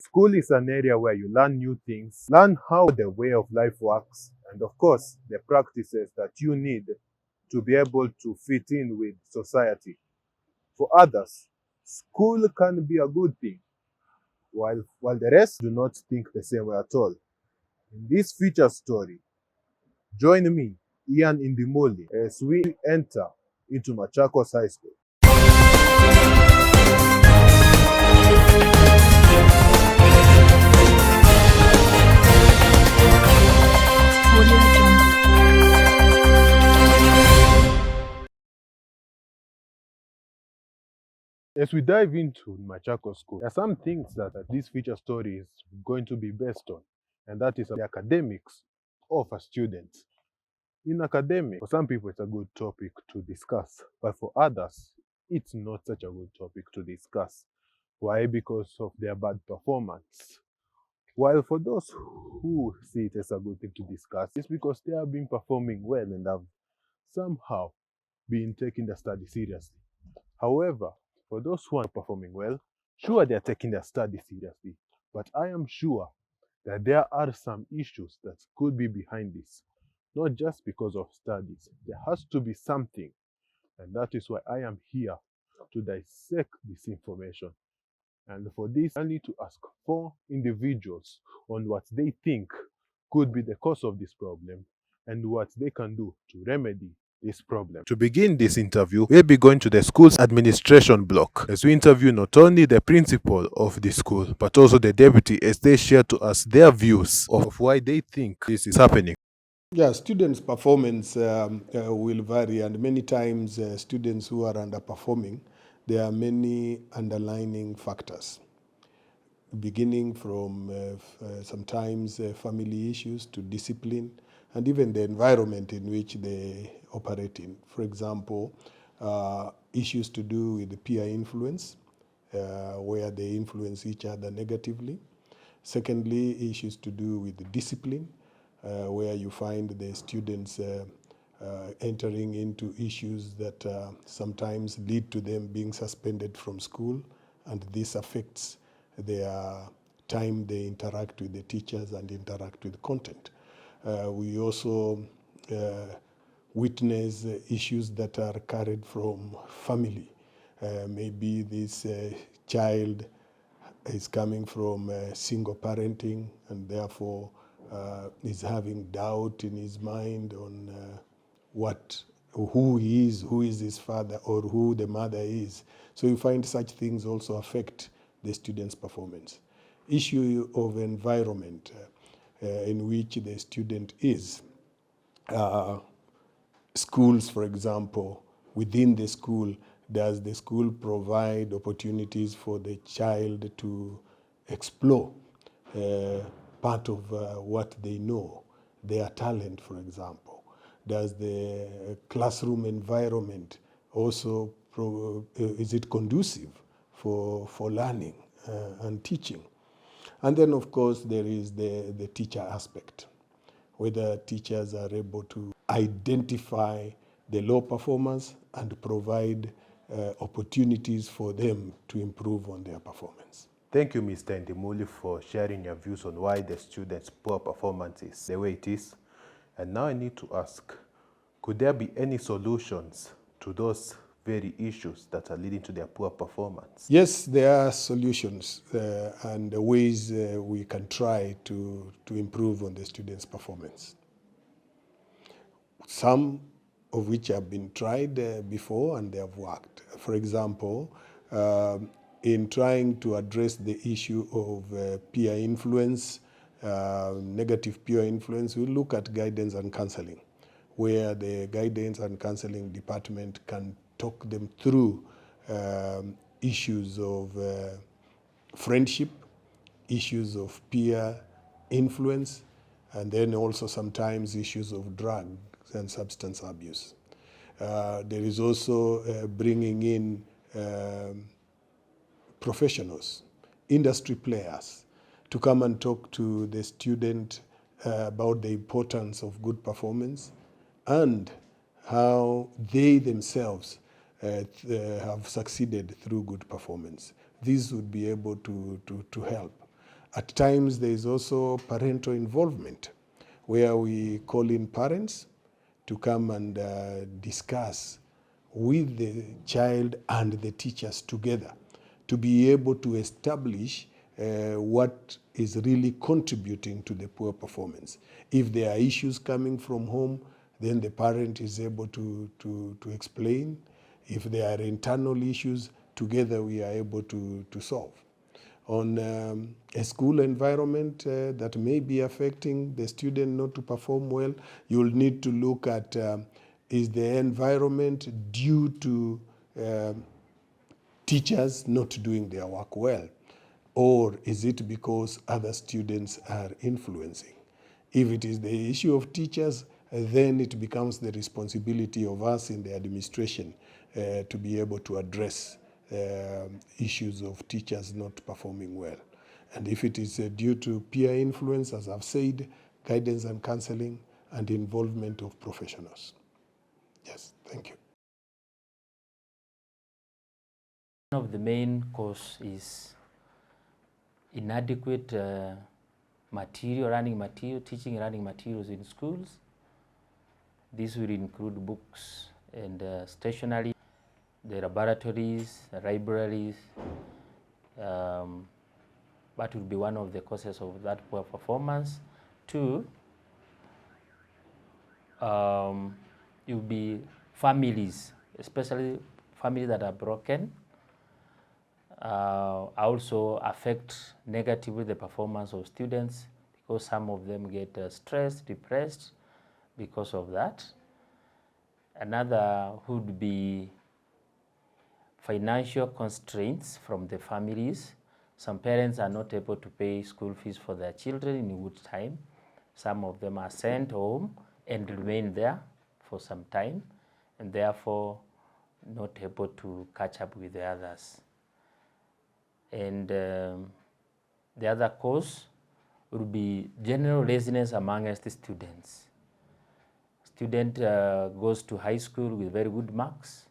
School is an area where you learn new things, learn how the way of life works, and of course, the practices that you need to be able to fit in with society. For others, school can be a good thing, while the rest do not think the same way at all. In this feature story, join me, Ian Indimuli, as we enter into Machakos High School. As we dive into Machakos School, there are some things that this feature story is going to be based on, and that is the academics of a student. In academics, for some people, it's a good topic to discuss, but for others, it's not such a good topic to discuss. Why? Because of their bad performance. While for those who see it as a good thing to discuss, it's because they have been performing well and have somehow been taking the study seriously. However, for those who are performing well, sure they are taking their study seriously, but I am sure that there are some issues that could be behind this. Not just because of studies, there has to be something, and that is why I am here to dissect this information. And for this, I need to ask 4 individuals on what they think could be the cause of this problem and what they can do to remedy this problem. To begin this interview, we'll be going to the school's administration block as we interview not only the principal of the school but also the deputy as they share to us their views of why they think this is happening. Yeah, students' performance will vary, and many times students who are underperforming, there are many underlying factors, beginning from sometimes family issues to discipline, and even the environment in which they operate in. For example, issues to do with peer influence, where they influence each other negatively. Secondly, issues to do with discipline, where you find the students entering into issues that sometimes lead to them being suspended from school, and this affects their time they interact with the teachers and interact with content. We also witness issues that are carried from family. Maybe this child is coming from single parenting and therefore is having doubt in his mind on who is his father or who the mother is. So you find such things also affect the student's performance. Issue of environment in which the student is. Schools, for example, within the school, does the school provide opportunities for the child to explore part of what they know, their talent, for example? Does the classroom environment also, is it conducive for learning and teaching? And then, of course, there is the teacher aspect, whether teachers are able to identify the low performance and provide opportunities for them to improve on their performance. Thank you, Mr. Ndimuli, for sharing your views on why the students' poor performance is the way it is. And now I need to ask, could there be any solutions to those very issues that are leading to their poor performance? Yes, there are solutions and ways we can try to improve on the students' performance. Some of which have been tried before and they have worked. For example, in trying to address the issue of peer influence, negative peer influence, we look at guidance and counseling, where the guidance and counseling department can talk them through issues of friendship, issues of peer influence, and then also sometimes issues of drugs and substance abuse. There is also bringing in professionals, industry players, to come and talk to the student about the importance of good performance and how they themselves have succeeded through good performance. These would be able to help. At times, there is also parental involvement, where we call in parents to come and discuss with the child and the teachers together to be able to establish what is really contributing to the poor performance. If there are issues coming from home, then the parent is able to explain. If there are internal issues, together we are able to solve. On a school environment that may be affecting the student not to perform well, you'll need to look at is the environment due to teachers not doing their work well, or is it because other students are influencing? If it is the issue of teachers, then it becomes the responsibility of us in the administration to be able to address issues of teachers not performing well. And if it is due to peer influence, as I've said, guidance and counseling and involvement of professionals. Yes, thank you. One of the main cause is inadequate teaching running materials in schools. This will include books and stationery, the laboratories, the libraries. That will be one of the causes of that poor performance. Two, it will be families, especially families that are broken, also affect negatively the performance of students, because some of them get stressed, depressed because of that. Another would be financial constraints from the families. Some parents are not able to pay school fees for their children in good time. Some of them are sent home and remain there for some time, and therefore not able to catch up with the others. And the other cause would be general laziness amongst the students. Student goes to high school with very good marks,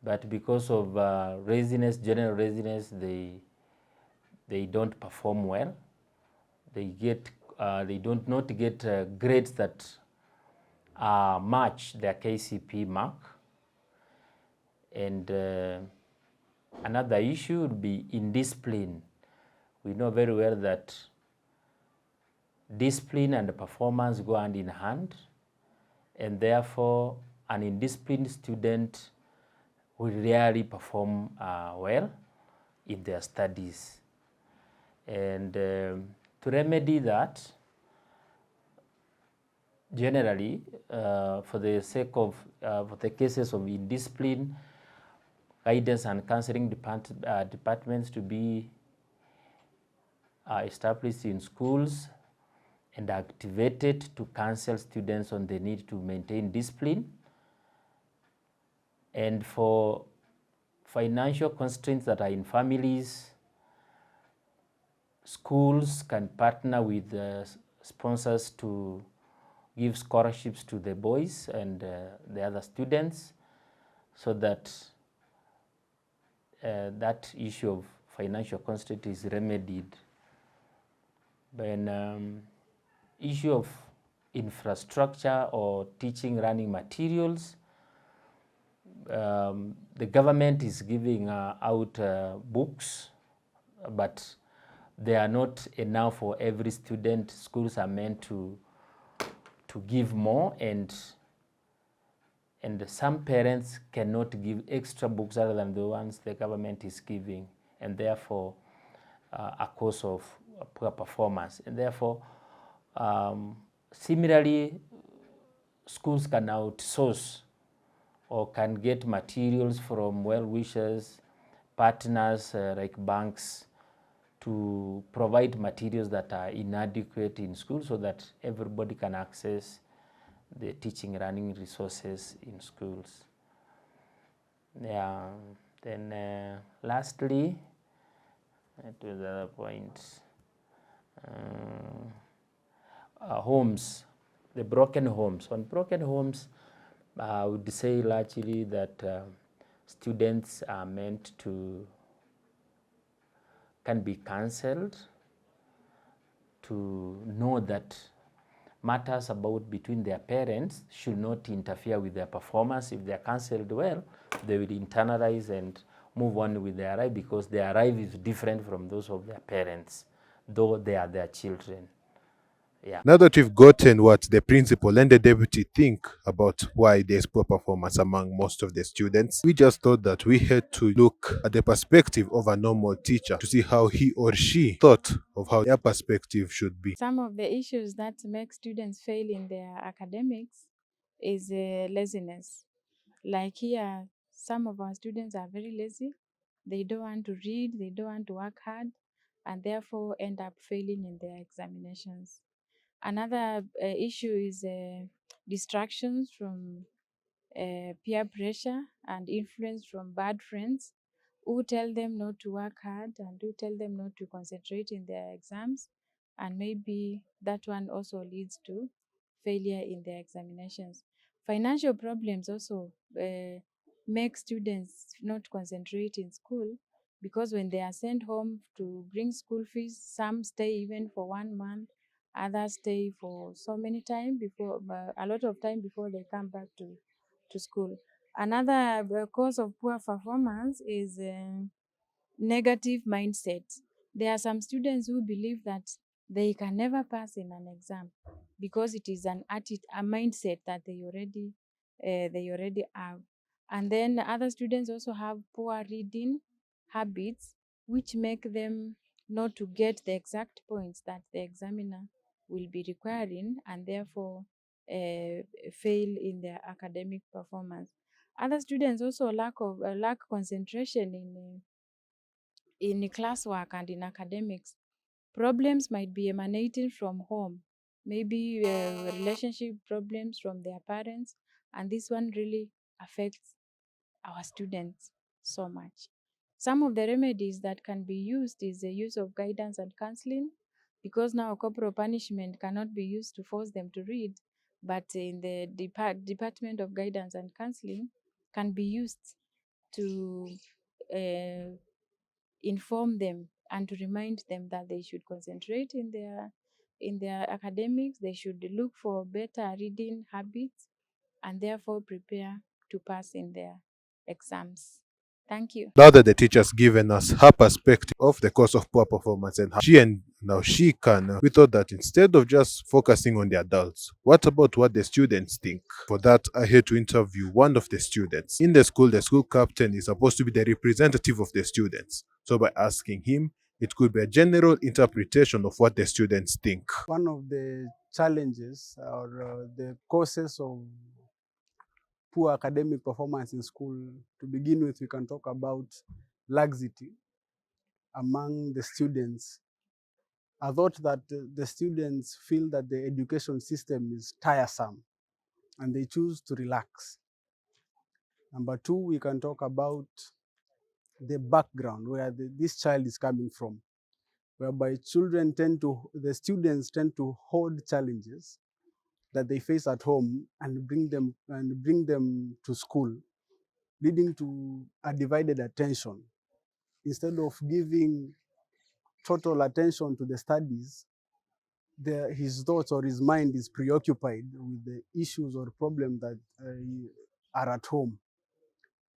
but because of general laziness, they don't perform well. They not get grades that match their KCP mark. And another issue would be indiscipline. We know very well that discipline and performance go hand in hand, and therefore an indisciplined student will rarely perform well in their studies. And to remedy that, generally, for the sake of for the cases of indiscipline, guidance and counseling departments to be established in schools and activated to counsel students on the need to maintain discipline. And for financial constraints that are in families, schools can partner with sponsors to give scholarships to the boys and the other students, so that that issue of financial constraint is remedied. Then issue of infrastructure or teaching running materials, the government is giving out books, but they are not enough for every student. Schools are meant to give more, and some parents cannot give extra books other than the ones the government is giving, and therefore a cause of poor performance. And therefore, similarly, schools can outsource or can get materials from well-wishers, partners like banks, to provide materials that are inadequate in school, so that everybody can access the teaching running resources in schools. Yeah. Then lastly, to the other point, homes, the broken homes. On broken homes, I would say largely that students are meant to can be counseled to know that matters about between their parents should not interfere with their performance. If they are counseled well, they will internalize and move on with their life, because their life is different from those of their parents, though they are their children. Yeah. Now that we've gotten what the principal and the deputy think about why there's poor performance among most of the students, we just thought that we had to look at the perspective of a normal teacher to see how he or she thought of how their perspective should be. Some of the issues that make students fail in their academics is laziness. Like here, some of our students are very lazy. They don't want to read, they don't want to work hard, and therefore end up failing in their examinations. Another issue is distractions from peer pressure and influence from bad friends who tell them not to work hard and who tell them not to concentrate in their exams. And maybe that one also leads to failure in their examinations. Financial problems also make students not concentrate in school, because when they are sent home to bring school fees, some stay even for 1 month, others stay for so many time before, a lot of time before they come back to school. Another cause of poor performance is negative mindset. There are some students who believe that they can never pass in an exam because it is an attitude, a mindset that they already have. And then other students also have poor reading habits, which make them not to get the exact points that the examiner will be requiring, and therefore fail in their academic performance. Other students also lack concentration in classwork and in academics. Problems might be emanating from home, maybe relationship problems from their parents, and this one really affects our students so much. Some of the remedies that can be used is the use of guidance and counseling, because now corporal punishment cannot be used to force them to read, but in the Department of Guidance and Counseling can be used to inform them and to remind them that they should concentrate in their academics. They should look for better reading habits and therefore prepare to pass in their exams. Thank you. Now that the teacher's given us her perspective of the cause of poor performance and how she and now she can, we thought that instead of just focusing on the adults, what about what the students think? For that, I had to interview one of the students. In the school captain is supposed to be the representative of the students. So by asking him, it could be a general interpretation of what the students think. One of the challenges or the causes of poor academic performance in school, to begin with, we can talk about laxity among the students. I thought that the students feel that the education system is tiresome and they choose to relax. Number two, we can talk about the background where this child is coming from, whereby the students tend to hold challenges that they face at home and bring them to school, leading to a divided attention. Instead of giving total attention to the studies, his thoughts or his mind is preoccupied with the issues or problems that are at home.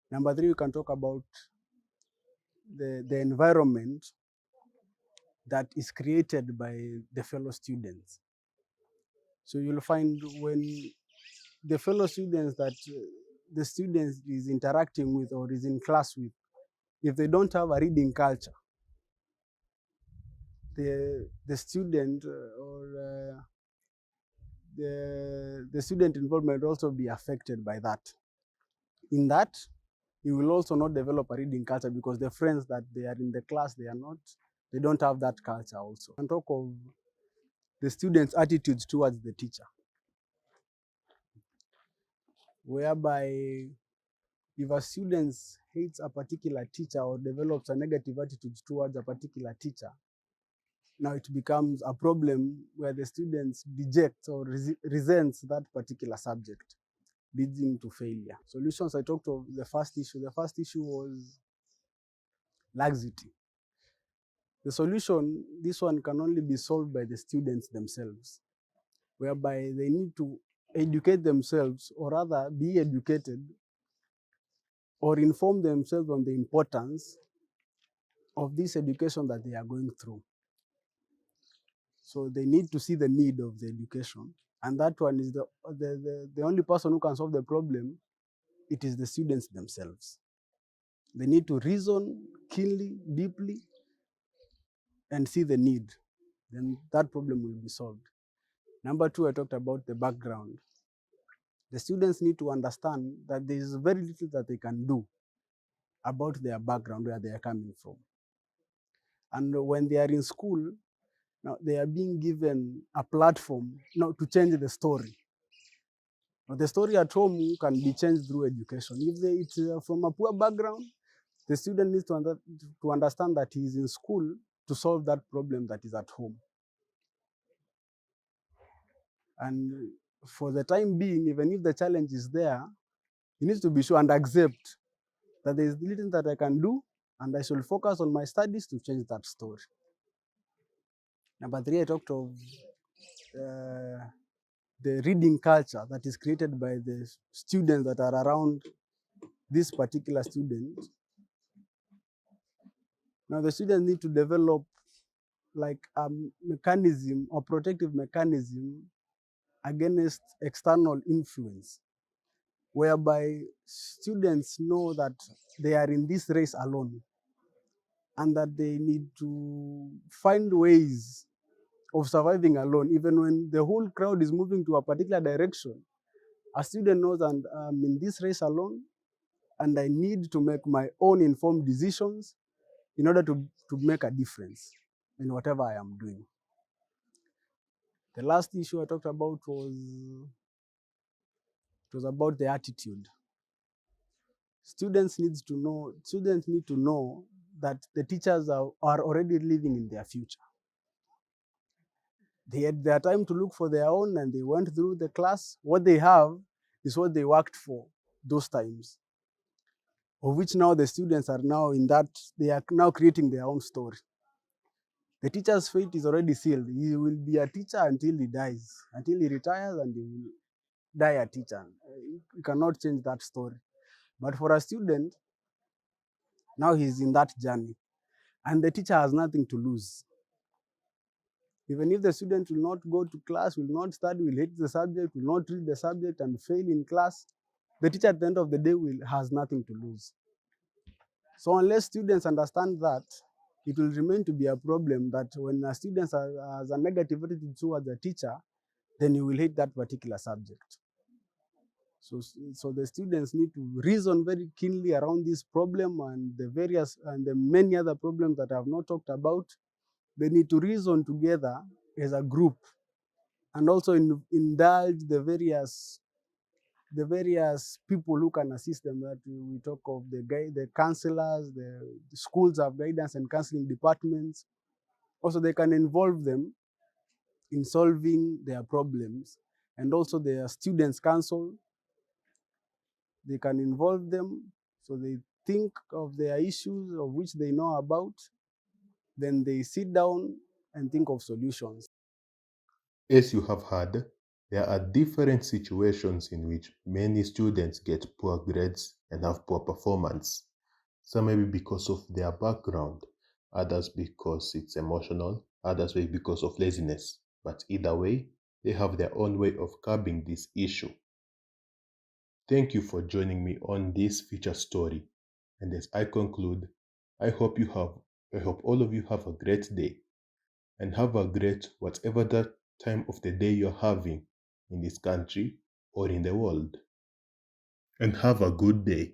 Number three, we can talk about the environment that is created by the fellow students. So you'll find when the fellow students that the student is interacting with or is in class with, if they don't have a reading culture, the student or the student involvement will also be affected by that. In that, you will also not develop a reading culture because the friends that they are in the class, they don't have that culture also. On top of the students' attitudes towards the teacher, whereby if a student hates a particular teacher or develops a negative attitude towards a particular teacher, now it becomes a problem where the students deject or resents that particular subject, leading to failure. Solutions, I talked of the first issue. The first issue was laxity. The solution, this one can only be solved by the students themselves, whereby they need to educate themselves, or rather be educated or inform themselves on the importance of this education that they are going through. So they need to see the need of the education. And that one is the only person who can solve the problem. It is the students themselves. They need to reason keenly, deeply, and see the need. Then that problem will be solved. Number two, I talked about the background. The students need to understand that there is very little that they can do about their background, where they are coming from. And when they are in school, now they are being given a platform to change the story. Now, the story at home can be changed through education. If it's from a poor background, the student needs to understand that he is in school to solve that problem that is at home. And for the time being, even if the challenge is there, he needs to be sure and accept that there is little that I can do, and I should focus on my studies to change that story. Number three, I talked of the reading culture that is created by the students that are around this particular student. Now, the students need to develop like a mechanism or protective mechanism against external influence, whereby students know that they are in this race alone and that they need to find ways of surviving alone, even when the whole crowd is moving to a particular direction. A student knows that I'm in this race alone and I need to make my own informed decisions in order to make a difference in whatever I am doing. The last issue I talked about was about the attitude. Students need to know that the teachers are already living in their future. They had their time to look for their own, and they went through the class. What they have is what they worked for those times, of which now the students are now in that, they are now creating their own story. The teacher's fate is already sealed. He will be a teacher until he dies, until he retires, and he will die a teacher. You cannot change that story. But for a student, now he's in that journey, and the teacher has nothing to lose. Even if the student will not go to class, will not study, will hate the subject, will not read the subject and fail in class, the teacher at the end of the day has nothing to lose. So unless students understand that, it will remain to be a problem that when a student has a negative attitude towards a teacher, then you will hate that particular subject. So the students need to reason very keenly around this problem and the many other problems that I have not talked about. They need to reason together as a group, and also indulge the various people who can assist them. That we talk of the counselors, the schools have guidance and counseling departments. Also, they can involve them in solving their problems, and also their students' council. They can involve them so they think of their issues of which they know about. Then they sit down and think of solutions. As you have heard, there are different situations in which many students get poor grades and have poor performance. Some maybe because of their background, others because it's emotional, others maybe because of laziness. But either way, they have their own way of curbing this issue. Thank you for joining me on this feature story. And as I conclude, I hope all of you have a great day, and have a great whatever that time of the day you're having in this country or in the world. And have a good day.